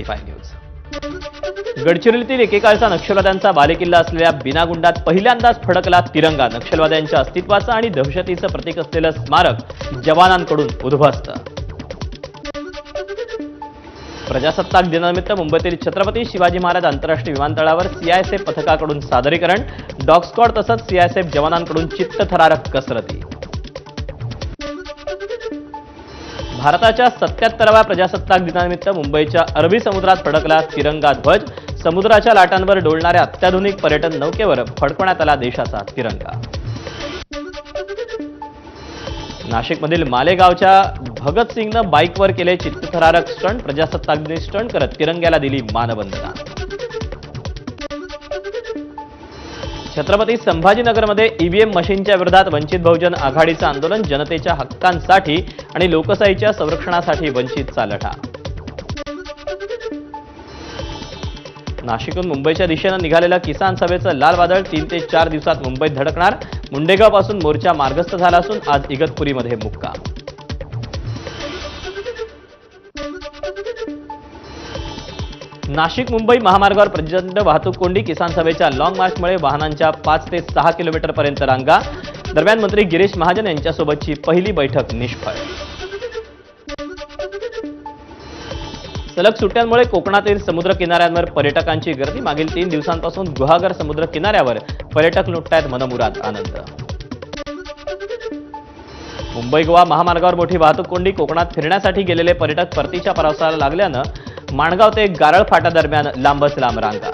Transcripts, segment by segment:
95 news. गडचिरोलीतील एकेकाळचा नक्षलवाद्यांचा बालेकिल्ला असलेल्या बिनागुंडात पहिल्यांदाच फडकला तिरंगा। नक्षलवाद्यांच्या अस्तित्वाचं आणि दहशतीचं प्रतीक असलेलं स्मारक जवानांकडून उद्ध्वस्त। प्रजासत्ताक दिनानिमित्त मुंबईतील छत्रपती शिवाजी महाराज आंतरराष्ट्रीय विमानतळावर सीआयएसएफ पथकाकडून सादरीकरण, डॉग स्क्वॉड तसंच सीआयएसएफ जवानांकडून चित्तथरारक कसरती। भारताच्या 77व्या प्रजासत्ताक दिनानिमित्त मुंबईच्या अरबी समुद्रात फडकला तिरंगा ध्वज। समुद्राच्या लाटांवर डोलणाऱ्या अत्याधुनिक पर्यटन नौकेवर फडकवण्यात आला देशाचा तिरंगा। नाशिकमधील मालेगावच्या भगतसिंगनं बाईकवर केले चित्तथरारक स्टंट। प्रजासत्ताक दिनी स्टंट करत तिरंग्याला दिली मानवंदना। छत्रपती संभाजीनगरमध्ये ईव्हीएम मशीनच्या विरोधात वंचित बहुजन आघाडीचं आंदोलन। जनतेच्या हक्कांसाठी आणि लोकशाहीच्या संरक्षणासाठी वंचितचा लढा। नाशिकहून मुंबईच्या दिशेनं निघालेलं किसान सभेचं लाल वादळ 3 ते 4 दिवसात मुंबईत धडकणार। मुंडेगावपासून मोर्चा मार्गस्थ झाला असून आज इगतपुरीमध्ये मुक्काम। नाशिक मुंबई महामार्गावर प्रचंड वाहतूक कोंडी। किसान सभेच्या लॉंग मार्चमुळे वाहनांच्या 5 ते 6 किलोमीटरपर्यंत रांगा। दरम्यान मंत्री गिरीश महाजन यांच्यासोबतची पहिली बैठक निष्फळ। सलग सुट्ट्यांमुळे कोकणातील समुद्र किनाऱ्यांवर पर्यटकांची गर्दी। मागील 3 दिवसांपासून गुहागर समुद्र किनाऱ्यावर पर्यटक लुटतायत मनमुराद आनंद। मुंबई गोवा महामार्गावर मोठी वाहतूक कोंडी। कोकणात फिरण्यासाठी गेलेले पर्यटक परतीच्या प्रवासाला लागल्यानं माणगाव ते गारळ फाटा दरम्यान लांबच लांब रांगा।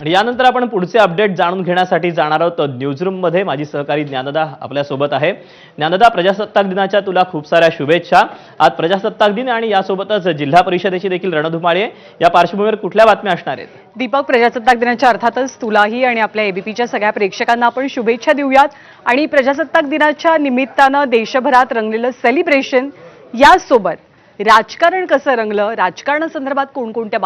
आणि यानंतर आपण पुढचे अपडेट जाणून घेण्यासाठी जाणार आहोत न्यूजरूम मध्ये। माझी सहकारी ज्ञानदा आपल्या सोबत आहे। ज्ञानदा, प्रजासत्ताक दिनाच्या तुला खूप साऱ्या शुभेच्छा। आज प्रजासत्ताक दिन आणि यासोबतच जिल्हा परिषदेची देखील रणधुमाळी आहे। या पार्श्वभूमीवर कुठल्या बातम्या असणार आहेत? दीपक, प्रजासत्ताक दिनाच्या अर्थातच तुलाही आणि आपल्या एबीपीच्या सगळ्या प्रेक्षकांना आपण शुभेच्छा देऊयात। आणि प्रजासत्ताक दिनाच्या निमित्तानं देशभरात रंगलेलं सेलिब्रेशन, यासोबत राजकारण कसं रंगलं, राजकारणासंदर्भात कोणकोणत्या